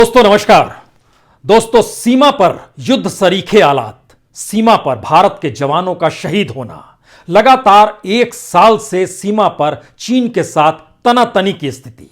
दोस्तों नमस्कार। दोस्तों, सीमा पर युद्ध सरीखे हालात, सीमा पर भारत के जवानों का शहीद होना, लगातार एक साल से सीमा पर चीन के साथ तनातनी की स्थिति,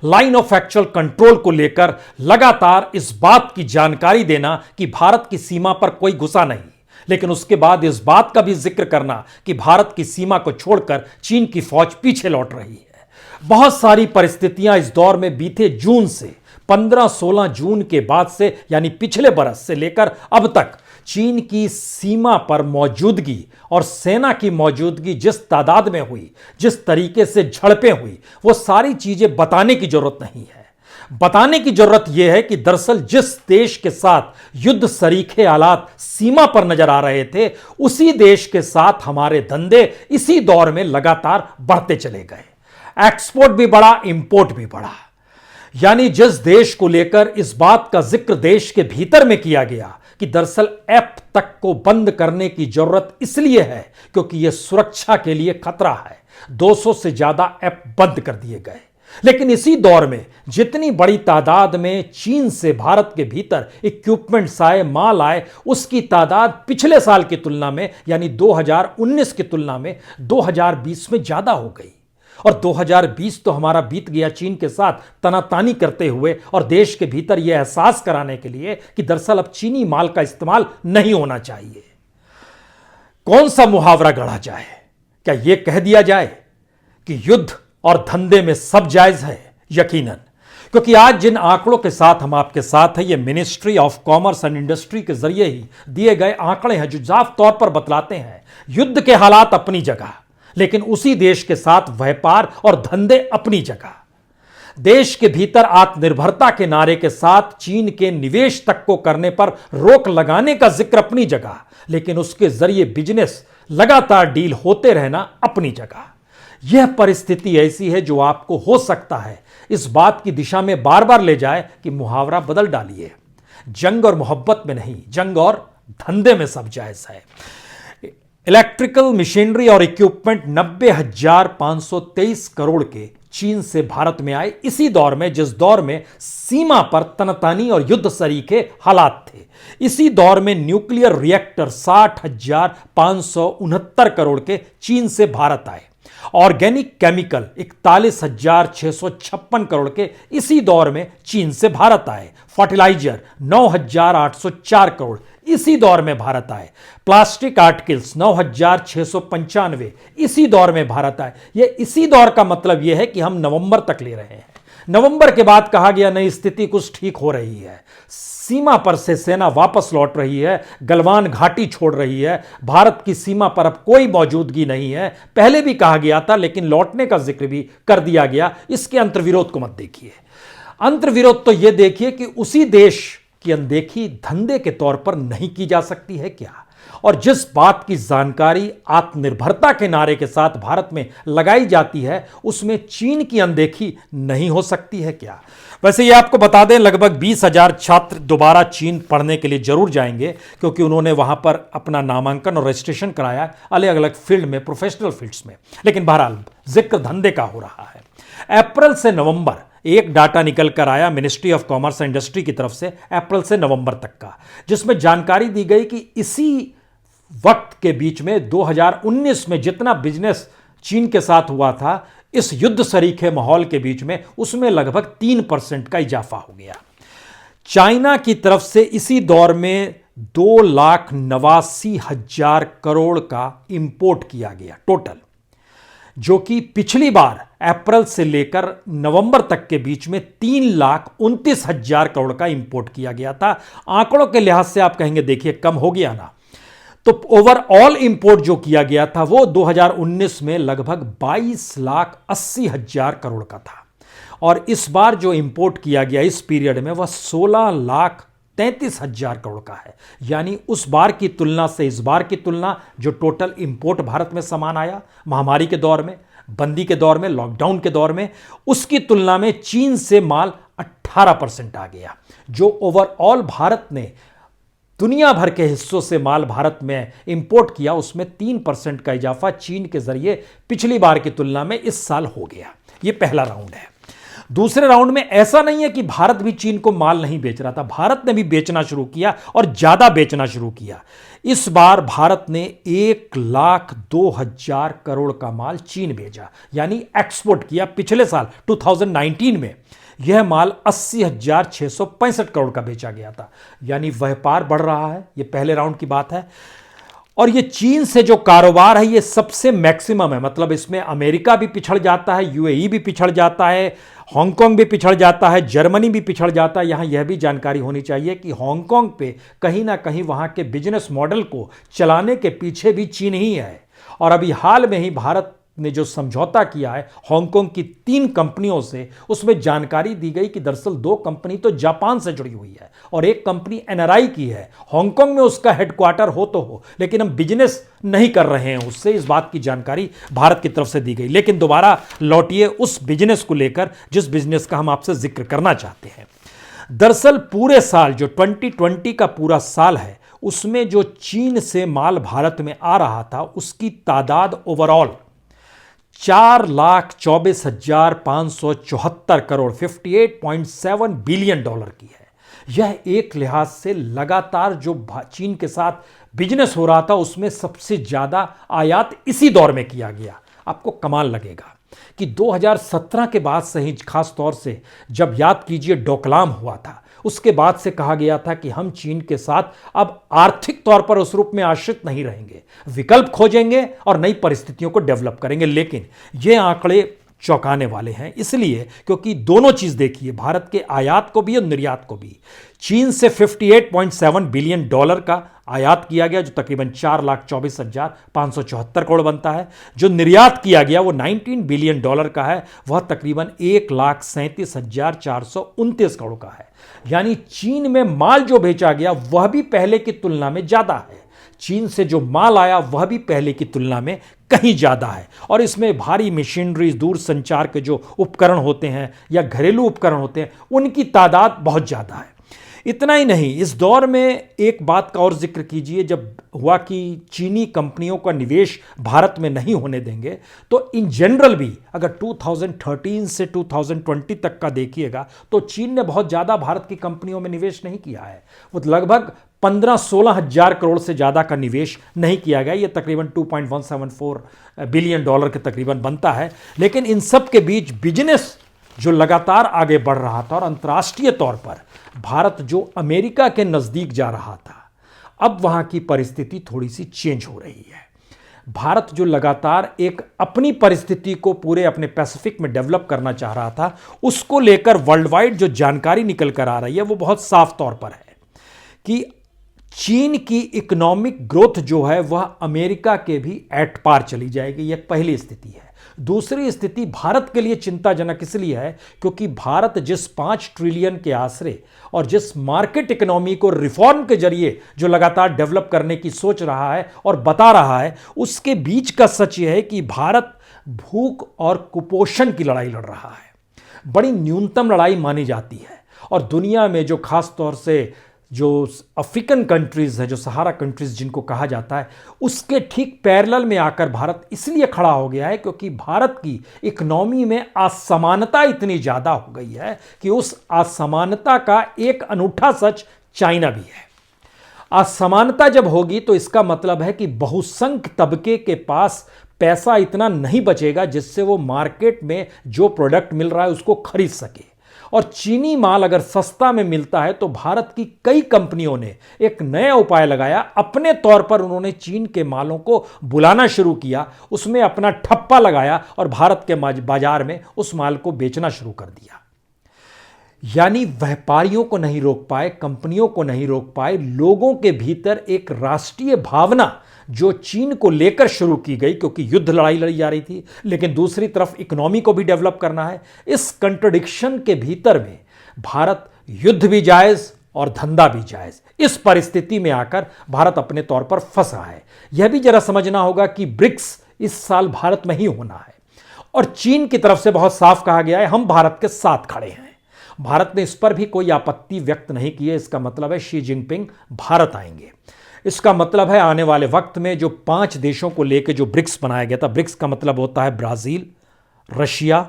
लाइन ऑफ एक्चुअल कंट्रोल को लेकर लगातार इस बात की जानकारी देना कि भारत की सीमा पर कोई घुसा नहीं, लेकिन उसके बाद इस बात का भी जिक्र करना कि भारत की सीमा को छोड़कर चीन की फौज पीछे लौट रही है। बहुत सारी परिस्थितियां इस दौर में बीते जून से 15-16 जून के बाद से, यानी पिछले बरस से लेकर अब तक चीन की सीमा पर मौजूदगी और सेना की मौजूदगी जिस तादाद में हुई, जिस तरीके से झड़पें हुई, वो सारी चीजें बताने की जरूरत नहीं है। बताने की जरूरत यह है कि दरअसल जिस देश के साथ युद्ध सरीखे हालात सीमा पर नजर आ रहे थे, उसी देश के साथ हमारे धंधे इसी दौर में लगातार बढ़ते चले गए। एक्सपोर्ट भी बढ़ा, इंपोर्ट भी बढ़ा। यानी जिस देश को लेकर इस बात का जिक्र देश के भीतर में किया गया कि दरअसल ऐप तक को बंद करने की जरूरत इसलिए है क्योंकि यह सुरक्षा के लिए खतरा है, 200 से ज्यादा ऐप बंद कर दिए गए। लेकिन इसी दौर में जितनी बड़ी तादाद में चीन से भारत के भीतर इक्विपमेंट्स आए, माल आए, उसकी तादाद पिछले साल की तुलना में, यानी 2019 की तुलना में 2020 में ज्यादा हो गई। और 2020 तो हमारा बीत गया चीन के साथ तनातानी करते हुए और देश के भीतर यह एहसास कराने के लिए कि दरअसल अब चीनी माल का इस्तेमाल नहीं होना चाहिए। कौन सा मुहावरा गढ़ा जाए? क्या यह कह दिया जाए कि युद्ध और धंधे में सब जायज है? यकीनन, क्योंकि आज जिन आंकड़ों के साथ हम आपके साथ हैं, ये ministry of commerce and industry के जरिए ही दिए गए आंकड़े हैं जो साफ तौर पर बतलाते हैं युद्ध के हालात अपनी जगह, लेकिन उसी देश के साथ व्यापार और धंधे अपनी जगह। देश के भीतर आत्मनिर्भरता के नारे के साथ चीन के निवेश तक को करने पर रोक लगाने का जिक्र अपनी जगह, लेकिन उसके जरिए बिजनेस लगातार डील होते रहना अपनी जगह। यह परिस्थिति ऐसी है जो आपको हो सकता है इस बात की दिशा में बार बार ले जाए कि मुहावरा बदल डालिए। जंग और मोहब्बत में नहीं, जंग और धंधे में सब जायज है। इलेक्ट्रिकल मशीनरी और इक्विपमेंट 90,523 करोड़ के चीन से भारत में आए इसी दौर में जिस दौर में सीमा पर तनातनी और युद्ध सरीखे हालात थे। इसी दौर में न्यूक्लियर रिएक्टर 60,569 करोड़ के चीन से भारत आए। ऑर्गेनिक केमिकल 41,656 करोड़ के इसी दौर में चीन से भारत आए। फर्टिलाइजर 9,804 करोड़ इसी दौर में भारत आए। प्लास्टिक आर्टिकल्स 9,695 इसी दौर में भारत आए। यह इसी दौर का मतलब यह है कि हम नवंबर तक ले रहे हैं। नवंबर के बाद कहा गया नई स्थिति कुछ ठीक हो रही है, सीमा पर से सेना वापस लौट रही है, गलवान घाटी छोड़ रही है, भारत की सीमा पर अब कोई मौजूदगी नहीं है। पहले भी कहा गया था, लेकिन लौटने का जिक्र भी कर दिया गया। इसके अंतर्विरोध को मत देखिए, अंतर्विरोध तो यह देखिए कि उसी देश की अनदेखी धंधे के तौर पर नहीं की जा सकती है क्या? और जिस बात की जानकारी आत्मनिर्भरता के नारे के साथ भारत में लगाई जाती है, उसमें चीन की अनदेखी नहीं हो सकती है क्या? वैसे ये आपको बता दें, लगभग 20,000 छात्र दोबारा चीन पढ़ने के लिए जरूर जाएंगे, क्योंकि उन्होंने वहां पर अपना नामांकन और रजिस्ट्रेशन कराया अलग अलग फील्ड में, प्रोफेशनल फील्ड्स में। लेकिन बहरहाल जिक्र धंधे का हो रहा है। अप्रैल से नवंबर एक डाटा निकल कर आया ministry of commerce and industry की तरफ से अप्रैल से नवंबर तक का, जिसमें जानकारी दी गई कि इसी वक्त के बीच में 2019 में जितना बिजनेस चीन के साथ हुआ था इस युद्ध सरीखे माहौल के बीच में, उसमें लगभग 3% का इजाफा हो गया। चाइना की तरफ से इसी दौर में 2,89,000 करोड़ का इंपोर्ट किया गया टोटल, जो कि पिछली बार अप्रैल से लेकर नवंबर तक के बीच में 3,29,000 करोड़ का इंपोर्ट किया गया था। आंकड़ों के लिहाज से आप कहेंगे देखिए कम हो गया ना, तो ओवरऑल इंपोर्ट जो किया गया था वो 2019 में लगभग 22,80,000 करोड़ का था, और इस बार जो इंपोर्ट किया गया इस पीरियड में वह 16,33,000 करोड़ का है। यानी उस बार की तुलना से इस बार की तुलना, जो टोटल इंपोर्ट भारत में सामान आया महामारी के दौर में, बंदी के दौर में, लॉकडाउन के दौर में, उसकी तुलना में चीन से माल 18% आ गया। जो ओवरऑल भारत ने दुनिया भर के हिस्सों से माल भारत में इंपोर्ट किया, उसमें 3% का इजाफा चीन के जरिए पिछली बार की तुलना में इस साल हो गया। यह पहला राउंड है। दूसरे राउंड में ऐसा नहीं है कि भारत भी चीन को माल नहीं बेच रहा था, भारत ने भी बेचना शुरू किया और ज्यादा बेचना शुरू किया। इस बार भारत ने 1,02,000 करोड़ का माल चीन भेजा, यानी एक्सपोर्ट किया। पिछले साल 2019 में यह माल 80,665 करोड़ का बेचा गया था, यानी व्यापार बढ़ रहा है। यह पहले राउंड की बात है। और ये चीन से जो कारोबार है ये सबसे मैक्सिमम है, मतलब इसमें अमेरिका भी पिछड़ जाता है, यूएई भी पिछड़ जाता है, हांगकांग भी पिछड़ जाता है, जर्मनी भी पिछड़ जाता है। यहाँ यह भी जानकारी होनी चाहिए कि हांगकांग पे कहीं ना कहीं वहाँ के बिजनेस मॉडल को चलाने के पीछे भी चीन ही है। और अभी हाल में ही भारत ने जो समझौता किया है हांगकांग की 3 कंपनियों से, उसमें जानकारी दी गई कि दरअसल 2 कंपनी तो जापान से जुड़ी हुई है और एक कंपनी एनआरआई की है। हांगकांग में उसका हेडक्वार्टर हो तो हो, लेकिन हम बिजनेस नहीं कर रहे हैं उससे, इस बात की जानकारी भारत की तरफ से दी गई। लेकिन दोबारा लौटिए उस बिजनेस को लेकर जिस बिजनेस का हम आपसे जिक्र करना चाहते हैं। दरअसल पूरे साल जो 2020 का पूरा साल है, उसमें जो चीन से माल भारत में आ रहा था उसकी तादाद ओवरऑल 4,24,574 करोड़ 58.7 बिलियन डॉलर की है। यह एक लिहाज से लगातार जो चीन के साथ बिजनेस हो रहा था उसमें सबसे ज्यादा आयात इसी दौर में किया गया। आपको कमाल लगेगा कि 2017 के बाद से ही, खास तौर से जब याद कीजिए डोकलाम हुआ था, उसके बाद से कहा गया था कि हम चीन के साथ अब आर्थिक तौर पर उस रूप में आश्रित नहीं रहेंगे, विकल्प खोजेंगे और नई परिस्थितियों को डेवलप करेंगे। लेकिन ये आंकड़े चौंकाने वाले हैं, इसलिए क्योंकि दोनों चीज देखिए, भारत के आयात को भी और निर्यात को भी। चीन से 58.7 बिलियन डॉलर का आयात किया गया, जो तकरीबन 4,24,574 करोड़ बनता है। जो निर्यात किया गया वो 19 बिलियन डॉलर का है, वह तकरीबन 1,37,429 करोड़ का है। यानी चीन में माल जो बेचा गया वह भी पहले की तुलना में ज्यादा है, चीन से जो माल आया वह भी पहले की तुलना में कहीं ज्यादा है। और इसमें भारी मशीनरी, दूर संचार के जो उपकरण होते हैं या घरेलू उपकरण होते हैं, उनकी तादाद बहुत ज्यादा है। इतना ही नहीं, इस दौर में एक बात का और जिक्र कीजिए, जब हुआ कि चीनी कंपनियों का निवेश भारत में नहीं होने देंगे, तो इन जनरल भी अगर 2013 से 2020 तक का देखिएगा तो चीन ने बहुत ज़्यादा भारत की कंपनियों में निवेश नहीं किया है। वो लगभग 15-16 हजार करोड़ से ज़्यादा का निवेश नहीं किया गया। ये तकरीबन 2.174 बिलियन डॉलर के तकरीबन बनता है। लेकिन इन सब के बीच बिजनेस जो लगातार आगे बढ़ रहा था और अंतर्राष्ट्रीय तौर पर भारत जो अमेरिका के नजदीक जा रहा था, अब वहां की परिस्थिति थोड़ी सी चेंज हो रही है। भारत जो लगातार एक अपनी परिस्थिति को पूरे अपने पैसिफिक में डेवलप करना चाह रहा था, उसको लेकर वर्ल्ड वाइड जो जानकारी निकल कर आ रही है वो बहुत साफ तौर पर है कि चीन की इकोनॉमिक ग्रोथ जो है वह अमेरिका के भी एट पार चली जाएगी। यह पहली स्थिति है। दूसरी स्थिति भारत के लिए चिंताजनक इसलिए है क्योंकि भारत जिस 5 ट्रिलियन के आसरे और जिस मार्केट इकोनॉमी को रिफॉर्म के जरिए जो लगातार डेवलप करने की सोच रहा है और बता रहा है, उसके बीच का सच यह है कि भारत भूख और कुपोषण की लड़ाई लड़ रहा है। बड़ी न्यूनतम लड़ाई मानी जाती है। और दुनिया में जो खास तौर से जो अफ्रीकन कंट्रीज है, जो सहारा कंट्रीज जिनको कहा जाता है, उसके ठीक पैरेलल में आकर भारत इसलिए खड़ा हो गया है क्योंकि भारत की इकोनॉमी में असमानता इतनी ज्यादा हो गई है कि उस असमानता का एक अनूठा सच चाइना भी है। असमानता जब होगी तो इसका मतलब है कि बहुसंख्य तबके के पास पैसा इतना नहीं बचेगा जिससे वो मार्केट में जो प्रोडक्ट मिल रहा है उसको खरीद सके। और चीनी माल अगर सस्ता में मिलता है तो भारत की कई कंपनियों ने एक नया उपाय लगाया। अपने तौर पर उन्होंने चीन के मालों को बुलाना शुरू किया, उसमें अपना ठप्पा लगाया और भारत के बाजार में उस माल को बेचना शुरू कर दिया। यानी व्यापारियों को नहीं रोक पाए, कंपनियों को नहीं रोक पाए, लोगों के भीतर एक राष्ट्रीय भावना जो चीन को लेकर शुरू की गई, क्योंकि युद्ध लड़ाई लड़ी जा रही थी लेकिन दूसरी तरफ इकोनॉमी को भी डेवलप करना है। इस कंट्रडिक्शन के भीतर में भारत युद्ध भी जायज और धंधा भी जायज, इस परिस्थिति में आकर भारत अपने तौर पर फंसा है। यह भी जरा समझना होगा कि ब्रिक्स इस साल भारत में ही होना है और चीन की तरफ से बहुत साफ कहा गया है हम भारत के साथ खड़े हैं। भारत ने इस पर भी कोई आपत्ति व्यक्त नहीं की है। इसका मतलब है शी जिनपिंग भारत आएंगे। इसका मतलब है आने वाले वक्त में जो 5 देशों को लेकर जो ब्रिक्स बनाया गया था, ब्रिक्स का मतलब होता है ब्राजील, रशिया,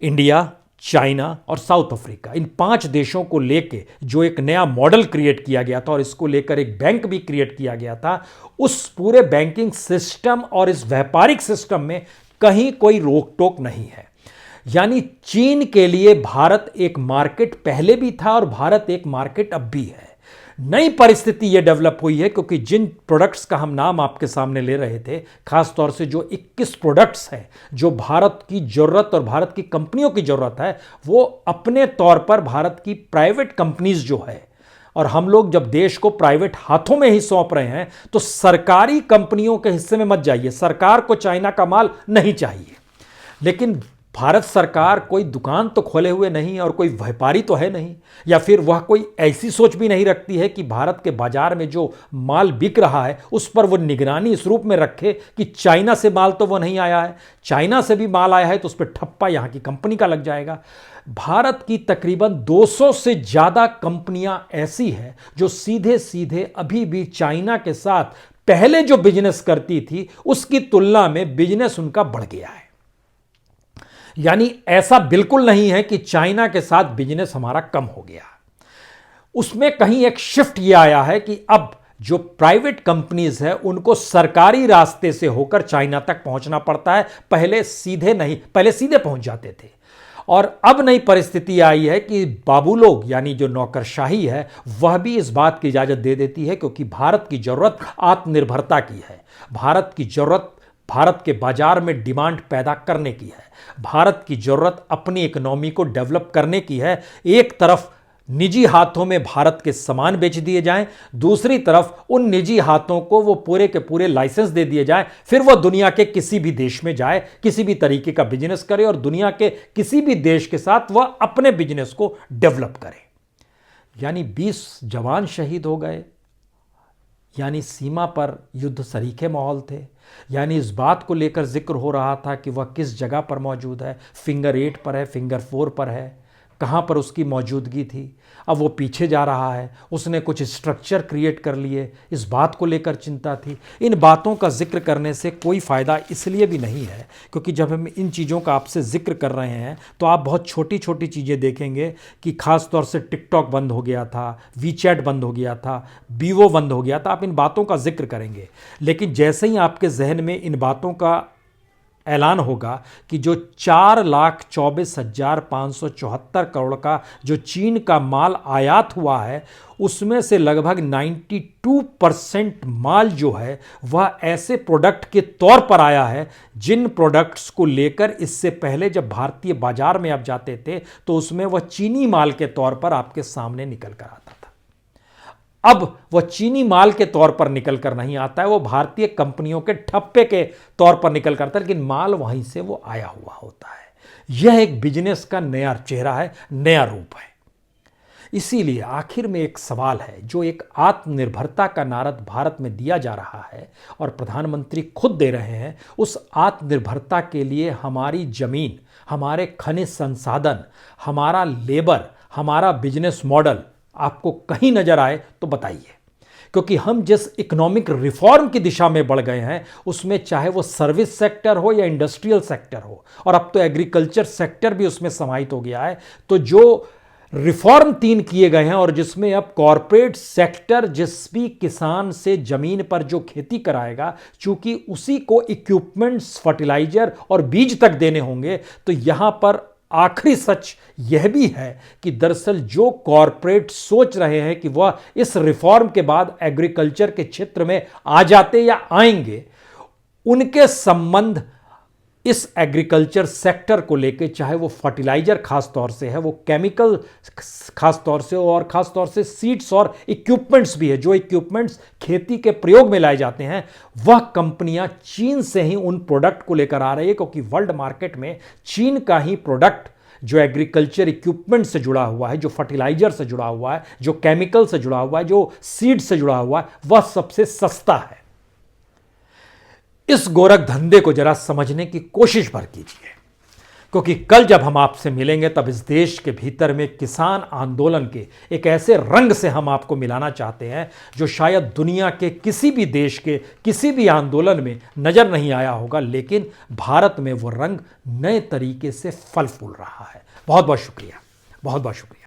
इंडिया, चाइना और साउथ अफ्रीका, इन 5 देशों को लेके जो एक नया मॉडल क्रिएट किया गया था और इसको लेकर एक बैंक भी क्रिएट किया गया था, उस पूरे बैंकिंग सिस्टम और इस व्यापारिक सिस्टम में कहीं कोई रोक टोक नहीं है। यानी चीन के लिए भारत एक मार्केट पहले भी था और भारत एक मार्केट अब भी है। नई परिस्थिति यह डेवलप हुई है क्योंकि जिन प्रोडक्ट्स का हम नाम आपके सामने ले रहे थे, खासतौर से जो 21 प्रोडक्ट्स हैं जो भारत की जरूरत और भारत की कंपनियों की जरूरत है, वो अपने तौर पर भारत की प्राइवेट कंपनीज जो है, और हम लोग जब देश को प्राइवेट हाथों में ही सौंप रहे हैं तो सरकारी कंपनियों के हिस्से में मत जाइए। सरकार को चाइना का माल नहीं चाहिए, लेकिन भारत सरकार कोई दुकान तो खोले हुए नहीं और कोई व्यापारी तो है नहीं, या फिर वह कोई ऐसी सोच भी नहीं रखती है कि भारत के बाजार में जो माल बिक रहा है उस पर वो निगरानी इस रूप में रखे कि चाइना से माल तो वो नहीं आया है, चाइना से भी माल आया है तो उस पर ठप्पा यहां की कंपनी का लग जाएगा। भारत की तकरीबन 200 से ज्यादा कंपनियां ऐसी हैं जो सीधे सीधे अभी भी चाइना के साथ पहले जो बिजनेस करती थी उसकी तुलना में बिजनेस उनका बढ़ गया है। यानी ऐसा बिल्कुल नहीं है कि चाइना के साथ बिजनेस हमारा कम हो गया। उसमें कहीं एक शिफ्ट यह आया है कि अब जो प्राइवेट कंपनीज है उनको सरकारी रास्ते से होकर चाइना तक पहुंचना पड़ता है। पहले सीधे नहीं, पहले सीधे पहुंच जाते थे। और अब नई परिस्थिति आई है कि बाबू लोग यानी जो नौकरशाही है वह भी इस बात की इजाजत दे देती है, क्योंकि भारत की जरूरत आत्मनिर्भरता की है। भारत की जरूरत भारत के बाजार में डिमांड पैदा करने की है। भारत की जरूरत अपनी इकोनॉमी को डेवलप करने की है। एक तरफ निजी हाथों में भारत के सामान बेच दिए जाएं, दूसरी तरफ उन निजी हाथों को वो पूरे के पूरे लाइसेंस दे दिए जाएं, फिर वो दुनिया के किसी भी देश में जाए, किसी भी तरीके का बिजनेस करे और दुनिया के किसी भी देश के साथ वह अपने बिजनेस को डेवलप करे। यानी 20 जवान शहीद हो गए, यानी सीमा पर युद्ध सरीखे माहौल थे। यानी इस बात को लेकर जिक्र हो रहा था कि वह किस जगह पर मौजूद है, फिंगर 8 पर है, फिंगर 4 पर है, कहाँ पर उसकी मौजूदगी थी। अब वो पीछे जा रहा है, उसने कुछ स्ट्रक्चर क्रिएट कर लिए, इस बात को लेकर चिंता थी। इन बातों का जिक्र करने से कोई फ़ायदा इसलिए भी नहीं है क्योंकि जब हम इन चीज़ों का आपसे जिक्र कर रहे हैं तो आप बहुत छोटी छोटी चीज़ें देखेंगे कि ख़ास तौर से टिकटॉक बंद हो गया था, वीचैट बंद हो गया था, बीवो बंद हो गया था। आप इन बातों का जिक्र करेंगे, लेकिन जैसे ही आपके जहन में इन बातों का ऐलान होगा कि जो 4,24,574 करोड़ का जो चीन का माल आयात हुआ है उसमें से लगभग 92% माल जो है वह ऐसे प्रोडक्ट के तौर पर आया है जिन प्रोडक्ट्स को लेकर इससे पहले जब भारतीय बाजार में आप जाते थे तो उसमें वह चीनी माल के तौर पर आपके सामने निकल कर आता था। अब वह चीनी माल के तौर पर निकल कर नहीं आता है, वो भारतीय कंपनियों के ठप्पे के तौर पर निकल कर आता है, लेकिन माल वहीं से वो आया हुआ होता है। यह एक बिजनेस का नया चेहरा है, नया रूप है। इसीलिए आखिर में एक सवाल है जो एक आत्मनिर्भरता का नारा भारत में दिया जा रहा है और प्रधानमंत्री खुद दे रहे हैं। उस आत्मनिर्भरता के लिए हमारी जमीन, हमारे खनिज संसाधन, हमारा लेबर, हमारा बिजनेस मॉडल आपको कहीं नजर आए तो बताइए। क्योंकि हम जिस इकोनॉमिक रिफॉर्म की दिशा में बढ़ गए हैं उसमें चाहे वो सर्विस सेक्टर हो या इंडस्ट्रियल सेक्टर हो, और अब तो एग्रीकल्चर सेक्टर भी उसमें समाहित हो गया है, तो जो रिफॉर्म 3 किए गए हैं और जिसमें अब कॉरपोरेट सेक्टर जिस भी किसान से जमीन पर जो खेती कराएगा, चूंकि उसी को इक्विपमेंट्स, फर्टिलाइजर और बीज तक देने होंगे, तो यहां पर आखिरी सच यह भी है कि दरअसल जो कॉरपोरेट सोच रहे हैं कि वह इस रिफॉर्म के बाद एग्रीकल्चर के क्षेत्र में आ जाते या आएंगे, उनके संबंध इस एग्रीकल्चर सेक्टर को लेकर, चाहे वो फर्टिलाइजर खास तौर से है, वो केमिकल खास तौर से, और खास तौर से सीड्स और इक्विपमेंट्स भी है, जो इक्विपमेंट्स खेती के प्रयोग में लाए जाते हैं, वह कंपनियां चीन से ही उन प्रोडक्ट को लेकर आ रही है। क्योंकि वर्ल्ड मार्केट में चीन का ही प्रोडक्ट जो एग्रीकल्चर इक्विपमेंट से जुड़ा हुआ है, जो फर्टिलाइजर से जुड़ा हुआ है, जो केमिकल से जुड़ा हुआ है, जो सीड से जुड़ा हुआ है, वह सबसे सस्ता है। इस गोरख धंधे को जरा समझने की कोशिश भर कीजिए क्योंकि कल जब हम आपसे मिलेंगे तब इस देश के भीतर में किसान आंदोलन के एक ऐसे रंग से हम आपको मिलाना चाहते हैं जो शायद दुनिया के किसी भी देश के किसी भी आंदोलन में नजर नहीं आया होगा, लेकिन भारत में वो रंग नए तरीके से फल फूल रहा है। बहुत बहुत शुक्रिया, बहुत बहुत शुक्रिया।